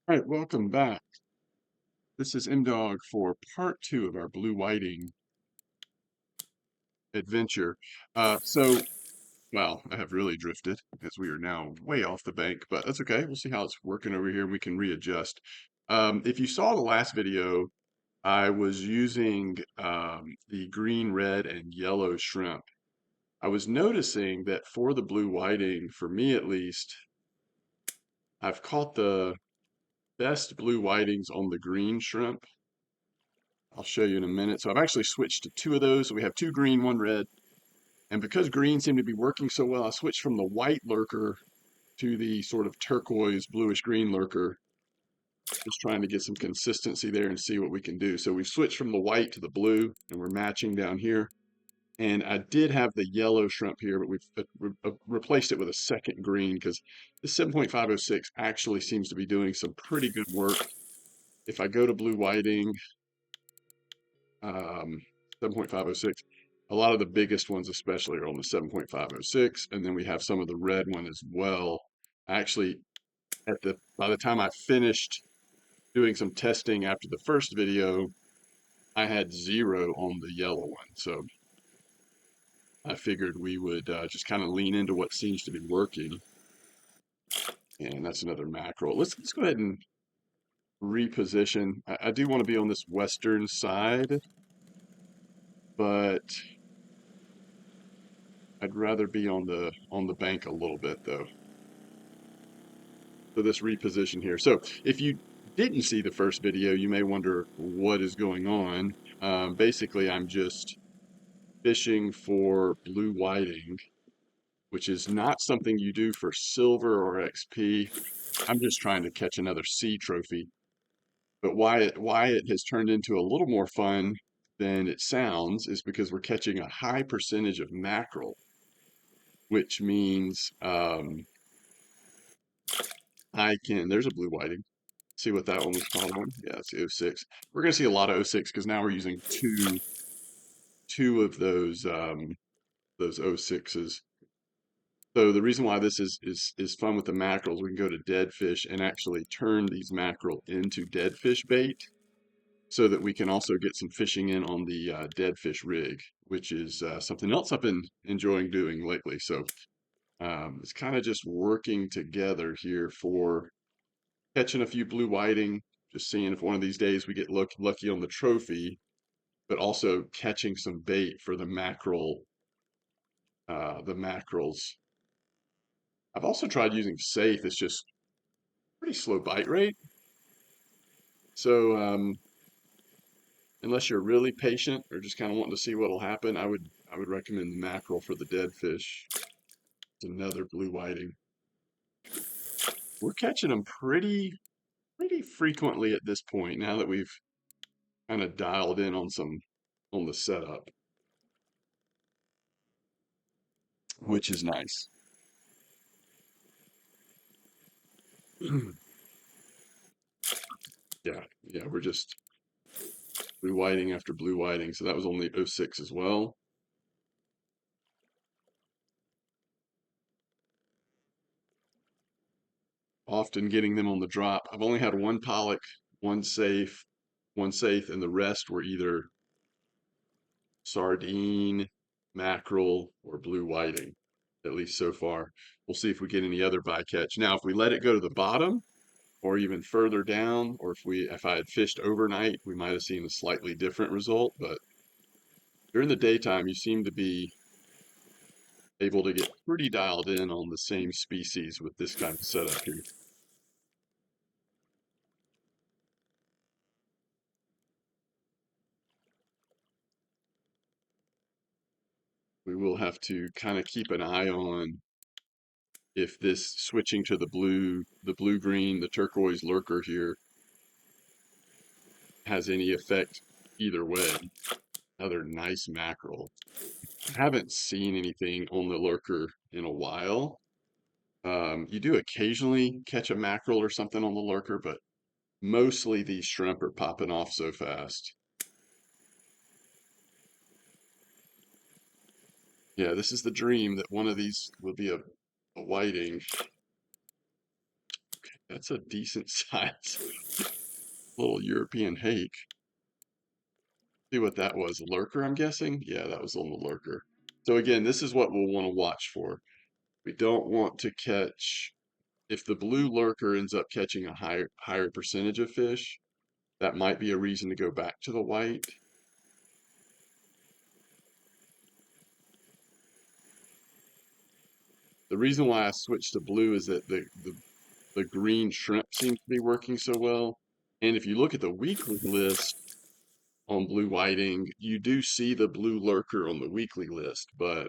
All right, welcome back. This is M-Dog for part two of our blue whiting adventure. Well, I have really drifted as we are now way off the bank, but that's okay. We'll see how it's working over here and we can readjust. If you saw the last video, I was using the green, red, and yellow shrimp. I was noticing that for the blue whiting, for me at least, I've caught the best blue whitings on the green shrimp. I'll show you in a minute. So I've actually switched to two of those. So we have two green, one red. And because green seemed to be working so well, I switched from the white lurker to the sort of turquoise, bluish green lurker, just trying to get some consistency there and see what we can do. So we've switched from the white to the blue and we're matching down here. And I did have the yellow shrimp here, but we've replaced it with a second green because the 7.506 actually seems to be doing some pretty good work. If I go to blue whiting, um, 7.506. A lot of the biggest ones, especially, are on the 7.506, and then we have some of the red one as well. Actually, by the time I finished doing some testing after the first video, I had zero on the yellow one. So I figured we would just kind of lean into what seems to be working, and that's another mackerel. Let's go ahead and reposition. I do want to be on this western side, but I'd rather be on the bank a little bit though. For this reposition here. So if you didn't see the first video, you may wonder what is going on. Basically, I'm just fishing for blue whiting, which is not something you do for silver or XP. I'm just trying to catch another sea trophy. But why it has turned into a little more fun than it sounds is because we're catching a high percentage of mackerel, which means there's a blue whiting. See what that one was called on. Yeah, it's the 06. We're going to see a lot of 06 because now we're using two of those 06s. So the reason why this is fun with the mackerels, we can go to dead fish and actually turn these mackerel into dead fish bait so that we can also get some fishing in on the dead fish rig, which is something else I've been enjoying doing lately. So it's kind of just working together here for catching a few blue whiting, just seeing if one of these days we get lucky on the trophy, but also catching some bait for the mackerels. I've also tried using Safe. It's just pretty slow bite rate. So unless you're really patient or just kind of wanting to see what'll happen, I would recommend the mackerel for the dead fish. It's another blue whiting. We're catching them pretty frequently at this point now that we've kind of dialed in on the setup, which is nice. Yeah, we're just blue whiting after blue whiting. So that was only 06 as well. Often getting them on the drop. I've only had one pollock, one safe, and the rest were either sardine, mackerel, or blue whiting, at least so far. We'll see if we get any other bycatch. Now, if we let it go to the bottom or even further down, or if I had fished overnight, we might have seen a slightly different result. But during the daytime, you seem to be able to get pretty dialed in on the same species with this kind of setup here. We will have to kind of keep an eye on if this switching to the blue green, the turquoise lurker here has any effect either way. Another nice mackerel. I haven't seen anything on the lurker in a while. You do occasionally catch a mackerel or something on the lurker, but mostly these shrimp are popping off so fast. Yeah, this is the dream that one of these will be a whiting. That's a decent size little European hake. See what that was, a lurker, I'm guessing? Yeah, that was a little lurker. So again, this is what we'll want to watch for. We don't want to catch, if the blue lurker ends up catching a higher percentage of fish, that might be a reason to go back to the white. The reason why I switched to blue is that the green shrimp seems to be working so well. And if you look at the weekly list on blue whiting, you do see the blue lurker on the weekly list, but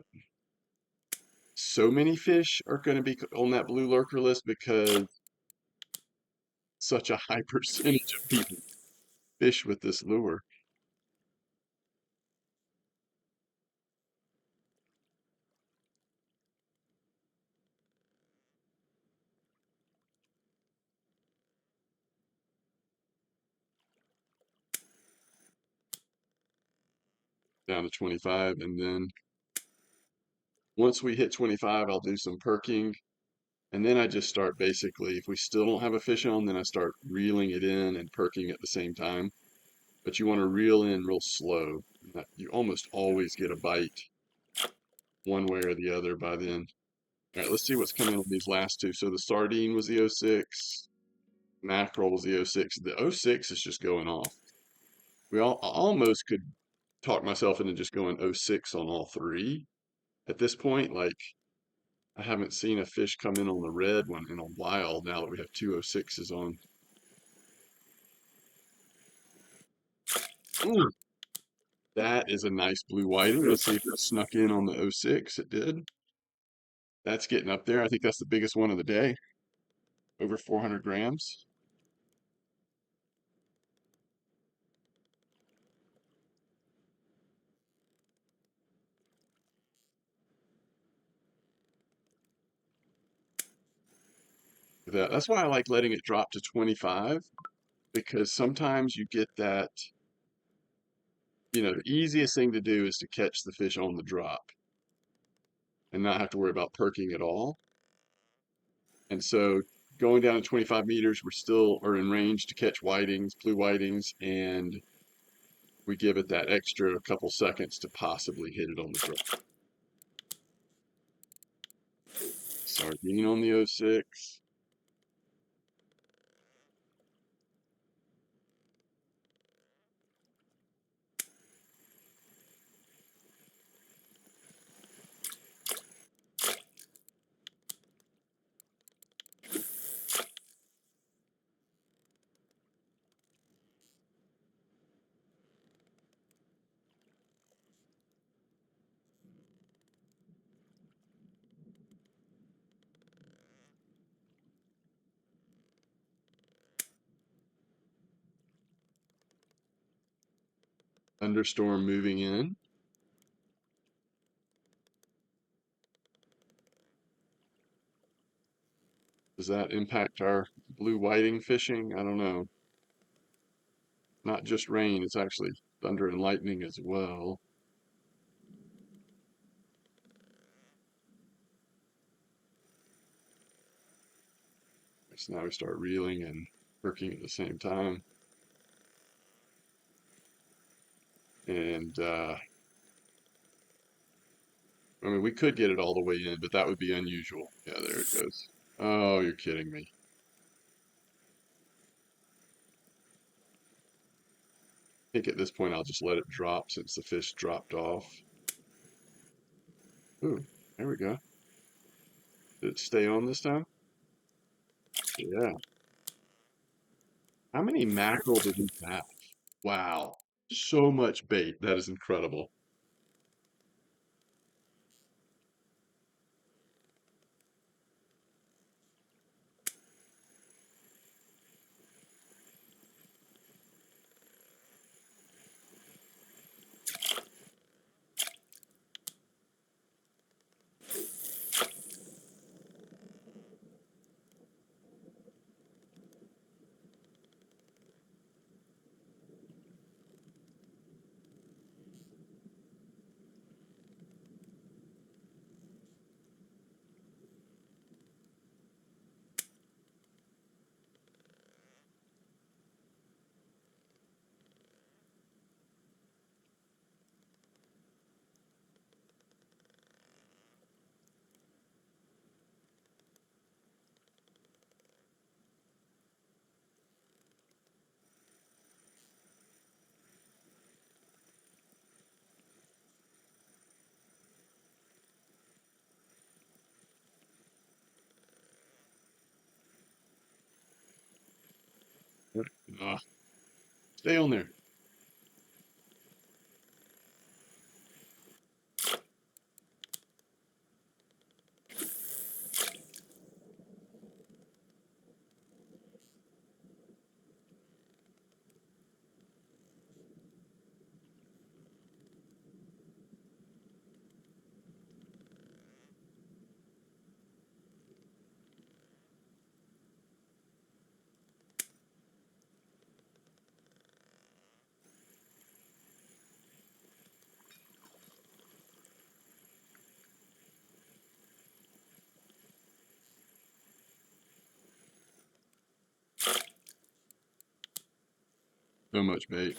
so many fish are going to be on that blue lurker list because such a high percentage of people fish with this lure. Down to 25, and then once we hit 25, I'll do some perking, and then I just start basically, if we still don't have a fish on, then I start reeling it in and perking at the same time. But you want to reel in real slow. You almost always get a bite one way or the other by then. All right, let's see what's coming on these last two. So the sardine was the 06, mackerel was the 06. The 06 is just going off. I almost could talk myself into just going 06 on all three at this point. Like, I haven't seen a fish come in on the red one in a while now that we have two 06s on. Mm, that is a nice blue whiting. Let's see if it snuck in on the 06. It did. That's getting up there. I think that's the biggest one of the day, over 400 grams. That's why I like letting it drop to 25, because sometimes you get that, the easiest thing to do is to catch the fish on the drop and not have to worry about perking at all. And so going down to 25 meters, we're still are in range to catch whitings, blue whitings, and we give it that extra couple seconds to possibly hit it on the drop. Sardine on the 06. Thunderstorm moving in. Does that impact our blue whiting fishing? I don't know. Not just rain, it's actually thunder and lightning as well. So now we start reeling and perking at the same time. And I mean, we could get it all the way in, but that would be unusual. Yeah, there it goes. Oh, you're kidding me. I think at this point I'll just let it drop since the fish dropped off. Ooh, there we go. Did it stay on this time? Yeah. How many mackerel did we have? Wow. So much bait. That is incredible. Ah, stay on there. So much bait.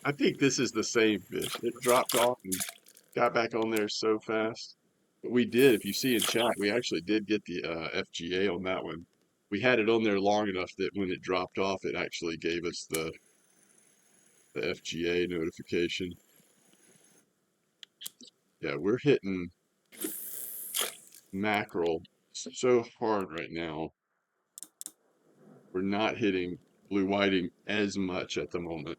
I think this is the same fish. It dropped off and got back on there so fast. But we did, if you see in chat, we actually did get the FGA on that one. We had it on there long enough that when it dropped off, it actually gave us the FGA notification. Yeah, we're hitting mackerel so hard right now. We're not hitting blue whiting as much at the moment.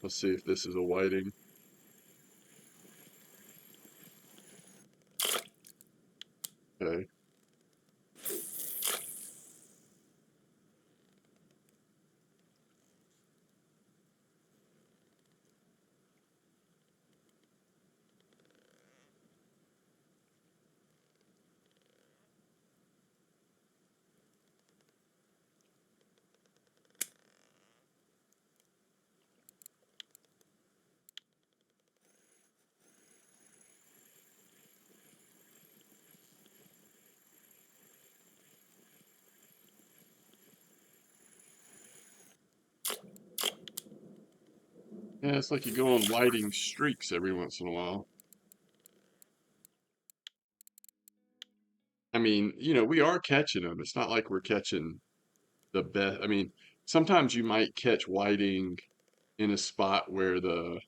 Let's see if this is a whiting. Okay. Yeah, it's like you go on whiting streaks every once in a while. I mean, we are catching them. It's not like we're catching the best. I mean, sometimes you might catch whiting in a spot where the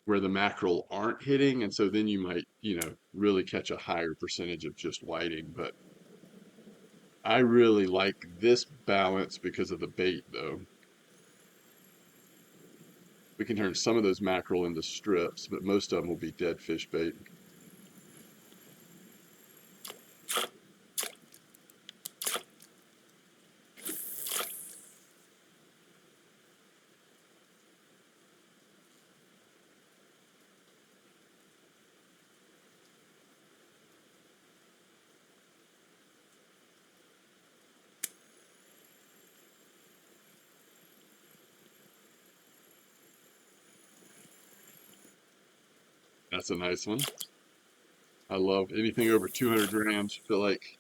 mackerel aren't hitting, and so then you might, really catch a higher percentage of just whiting. But I really like this balance because of the bait, though. We can turn some of those mackerel into strips, but most of them will be dead fish bait. That's a nice one. I love anything over 200 grams. I feel like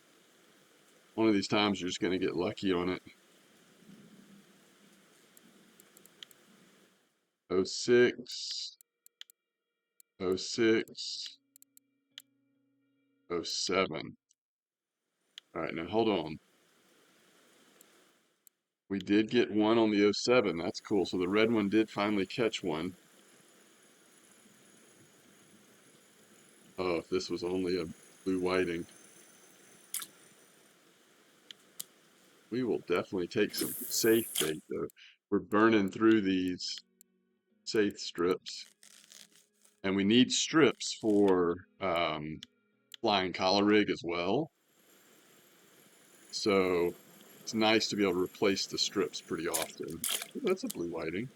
one of these times you're just going to get lucky on it. 06, 06, 07. All right, now hold on. We did get one on the 07. That's cool. So the red one did finally catch one. Oh, if this was only a blue whiting, we will definitely take some safe bait though. We're burning through these safe strips, and we need strips for flying collar rig as well. So it's nice to be able to replace the strips pretty often. That's a blue whiting.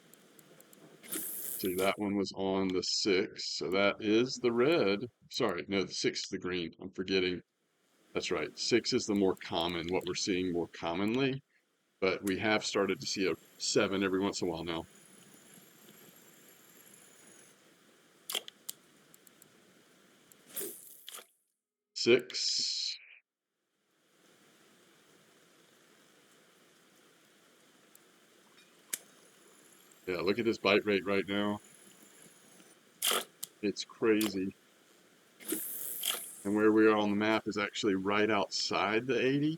See, that one was on the 6, so that is the red. Sorry, no, the 6 is the green. I'm forgetting. That's right. 6 is the more common, what we're seeing more commonly, but we have started to see a 7 every once in a while now. 6. Yeah, look at this bite rate right now. It's crazy. And where we are on the map is actually right outside the 80.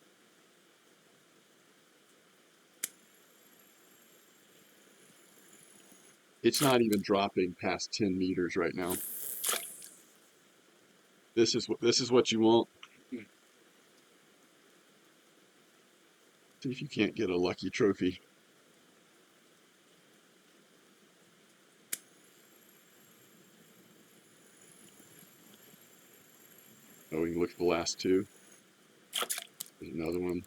It's not even dropping past 10 meters right now. This is what you want. See if you can't get a lucky trophy. Oh, we can look at the last two. There's another one.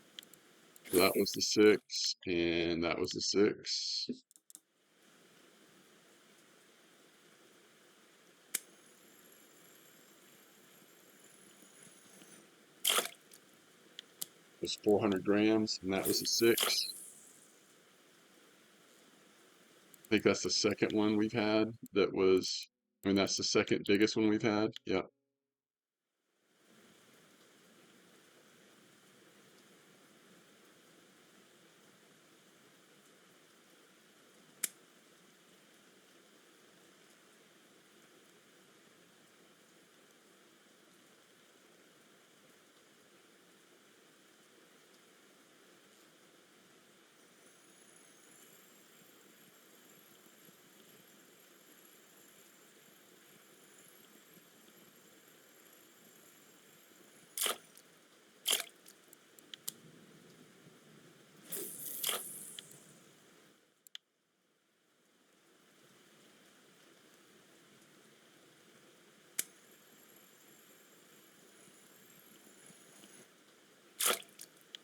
So that was the 6, and that was the 6. It was 400 grams, and that was the 6. I think that's the second one we've had that was, I mean, that's the second biggest one we've had. Yep.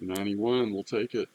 $91, we'll take it.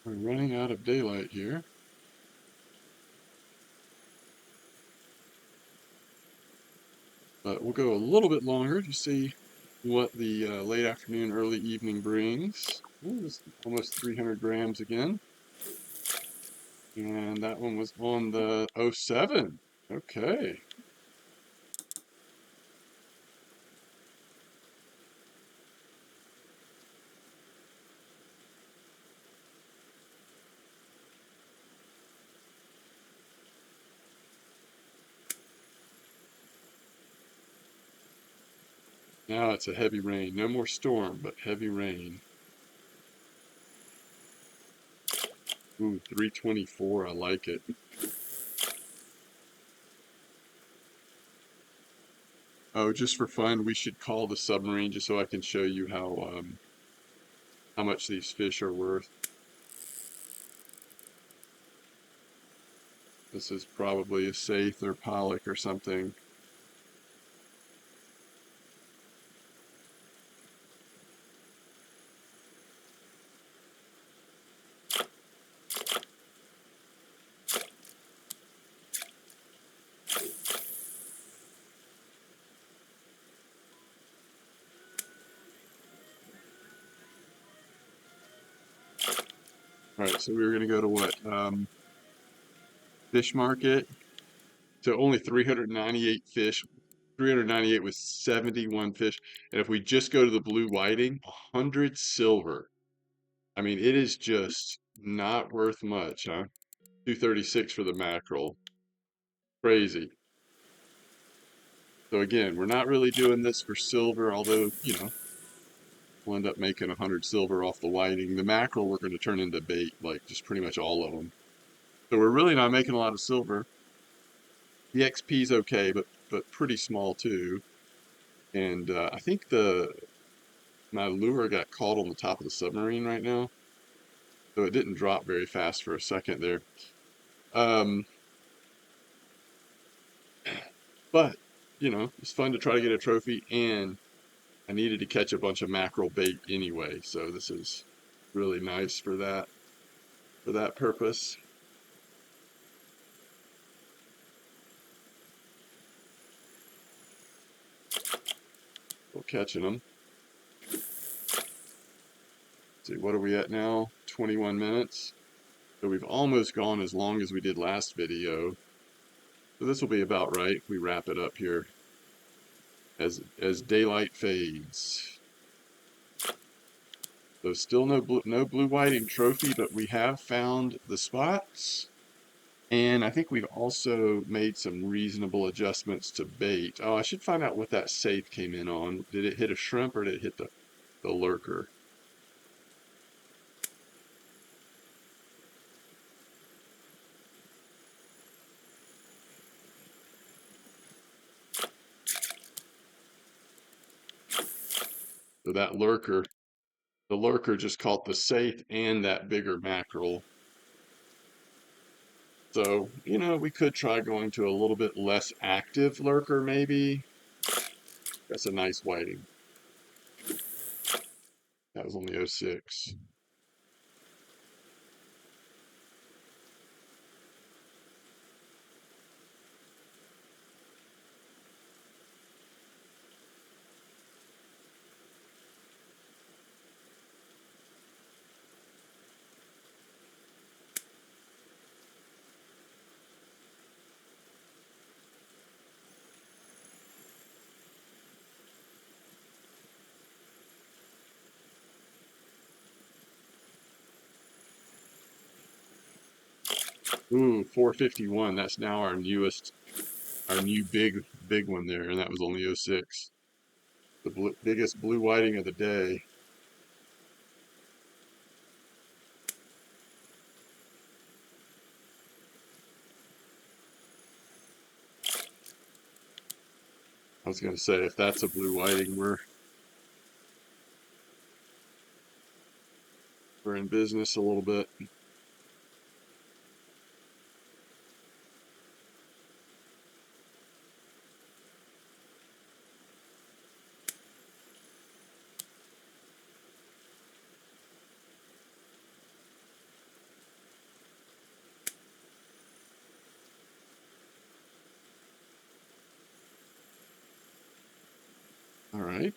We're running out of daylight here. But we'll go a little bit longer to see what the late afternoon, early evening brings. Ooh, it's almost 300 grams again. And that one was on the 07. Okay. Now it's a heavy rain. No more storm, but heavy rain. Ooh, 324. I like it. Oh, just for fun, we should call the submarine just so I can show you how much these fish are worth. This is probably a Saith or Pollock or something. All right, so we were gonna go to what? Fish market. So only 398 fish. 398 with 71 fish. And if we just go to the blue whiting, 100 silver. I mean, it is just not worth much, huh? 236 for the mackerel. Crazy. So again, we're not really doing this for silver, although, we'll end up making 100 silver off the whiting. The mackerel we're going to turn into bait, like just pretty much all of them. So we're really not making a lot of silver. The XP is okay, but pretty small too. And I think the my lure got caught on the top of the submarine right now, so it didn't drop very fast for a second there. Um, but it's fun to try to get a trophy, and I needed to catch a bunch of mackerel bait anyway, so this is really nice for that purpose. We're catching them. See, what are we at now? 21 minutes. So we've almost gone as long as we did last video. So this will be about right. We wrap it up here as daylight fades. So still no blue whiting trophy, but we have found the spots. And I think we've also made some reasonable adjustments to bait. Oh, I should find out what that safe came in on. Did it hit a shrimp or did it hit the lurker? So that lurker, the lurker just caught the safe and that bigger mackerel. So, we could try going to a little bit less active lurker maybe. That's a nice whiting. That was only 06. Ooh, 451. That's now our new big one there, and that was only 06. The biggest blue whiting of the day. I was going to say, if that's a blue whiting, we're in business a little bit. All right.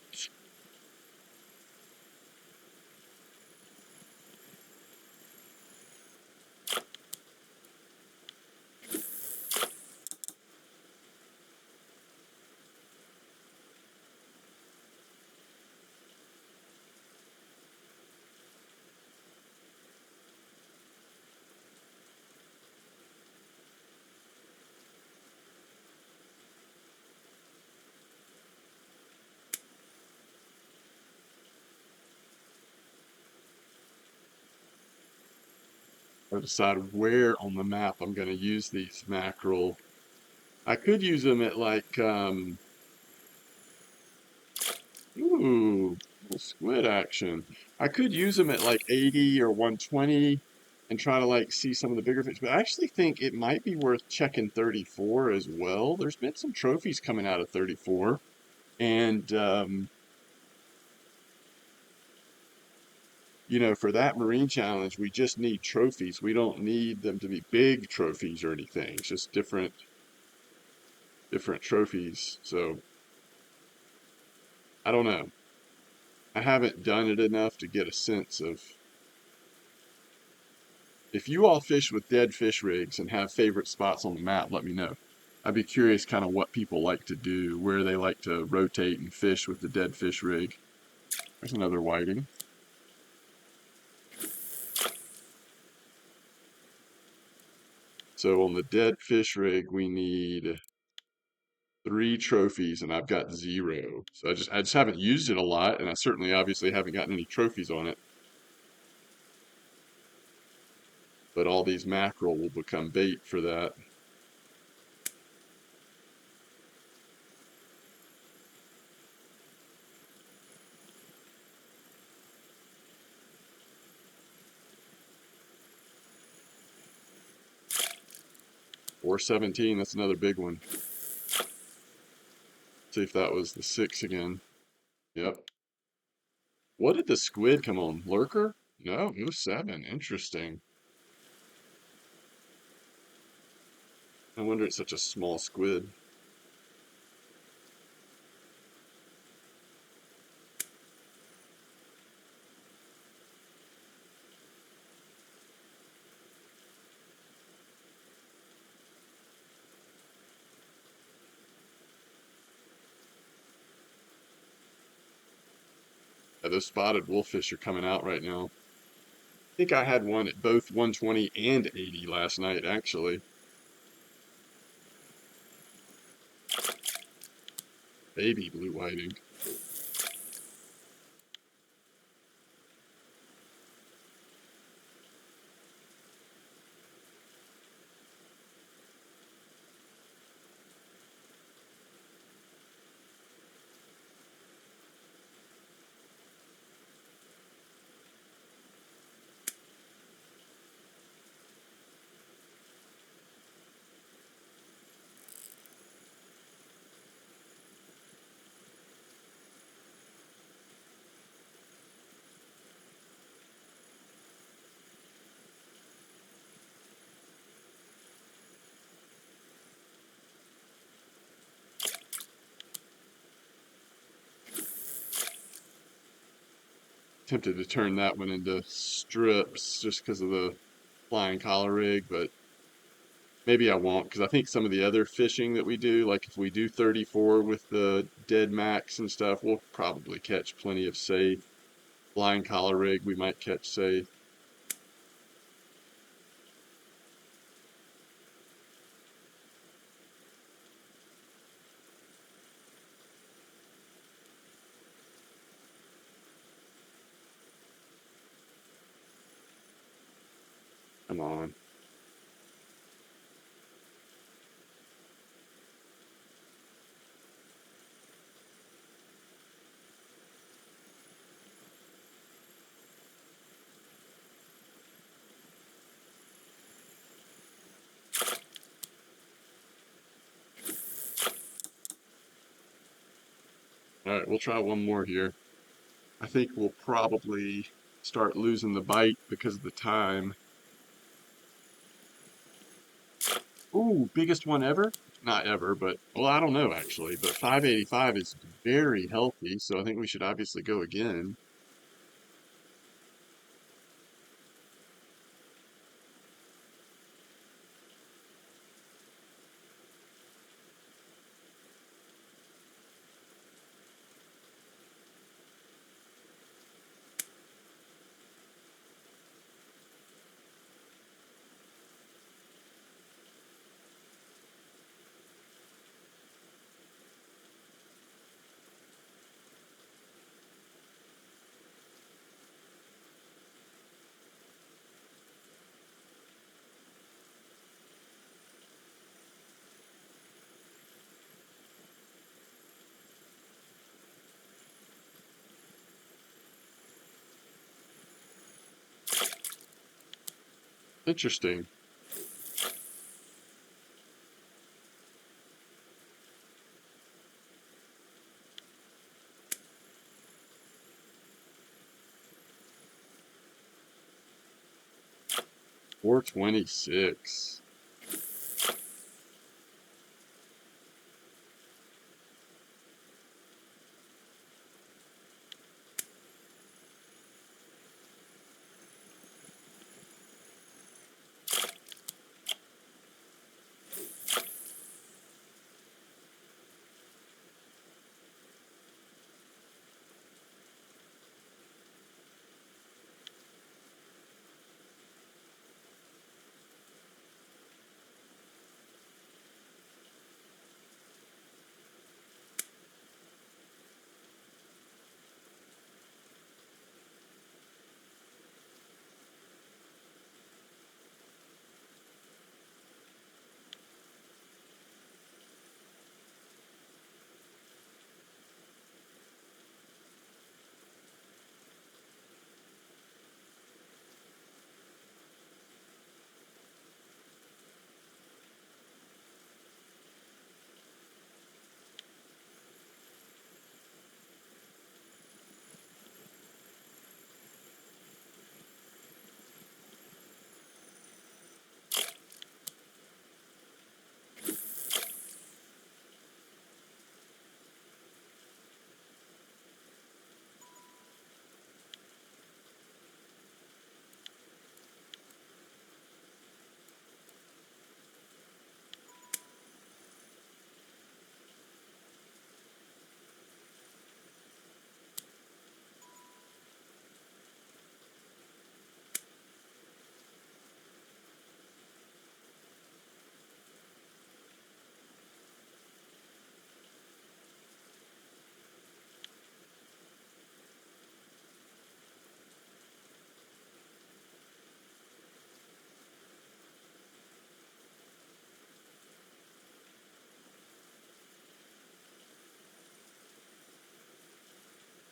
I decide where on the map I'm going to use these mackerel. I could use them at like, ooh, little squid action. I could use them at like 80 or 120 and try to like see some of the bigger fish, but I actually think it might be worth checking 34 as well. There's been some trophies coming out of 34, and for that marine challenge, we just need trophies. We don't need them to be big trophies or anything. It's just different trophies. So I don't know. I haven't done it enough to get a sense of. If you all fish with dead fish rigs and have favorite spots on the map, let me know. I'd be curious kind of what people like to do, where they like to rotate and fish with the dead fish rig. There's another whiting. So on the dead fish rig, we need 3 trophies and I've got 0. So I just haven't used it a lot, and I certainly obviously haven't gotten any trophies on it. But all these mackerel will become bait for that. Or 17, that's another big one. See if that was the 6 again. Yep. What did the squid come on? Lurker? No, it was 7. Interesting. I wonder it's such a small squid. Yeah, those spotted wolffish are coming out right now. I think I had one at both 120 and 80 last night, actually. Baby blue whiting. Tempted to turn that one into strips just because of the flying collar rig, but maybe I won't because I think some of the other fishing that we do, like if we do 34 with the dead max and stuff, we'll probably catch plenty of safe. Flying collar rig, we might catch safe. Come on. All right, we'll try one more here. I think we'll probably start losing the bite because of the time. Ooh, biggest one ever? Not ever, but, well, I don't know actually, but 585 is very healthy, so I think we should obviously go again. Interesting. Four 426.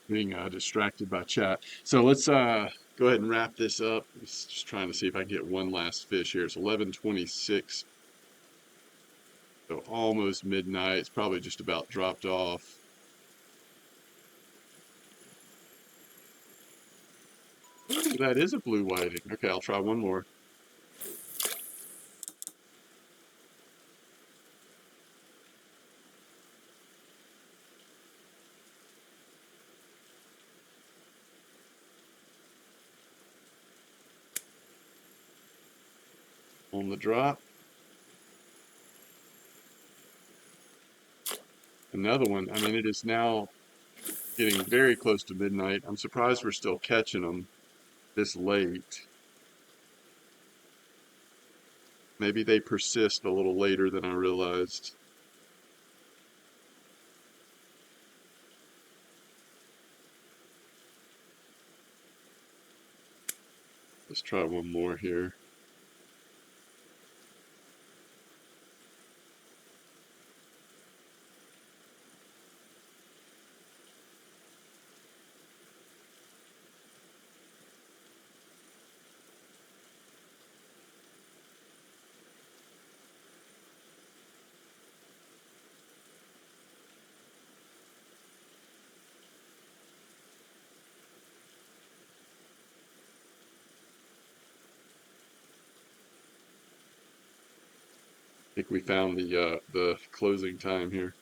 being distracted by chat. So let's go ahead and wrap this up. Just trying to see if I get one last fish here. It's 11:26, so almost midnight. It's probably just about dropped off. Ooh, that is a blue whiting. Okay, I'll try one more. On the drop. Another one. I mean, it is now getting very close to midnight. I'm surprised we're still catching them this late. Maybe they persist a little later than I realized. Let's try one more here. I think we found the closing time here.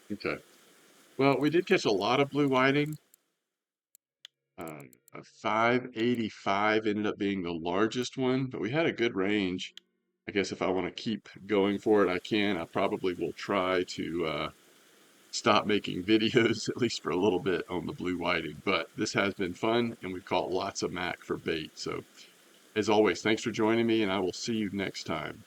Okay. Well, we did catch a lot of blue whiting. A 585 ended up being the largest one, but we had a good range. I guess if I want to keep going for it, I can. I probably will try to stop making videos at least for a little bit on the blue whiting. But this has been fun, and we've caught lots of mac for bait. So as always, thanks for joining me, and I will see you next time.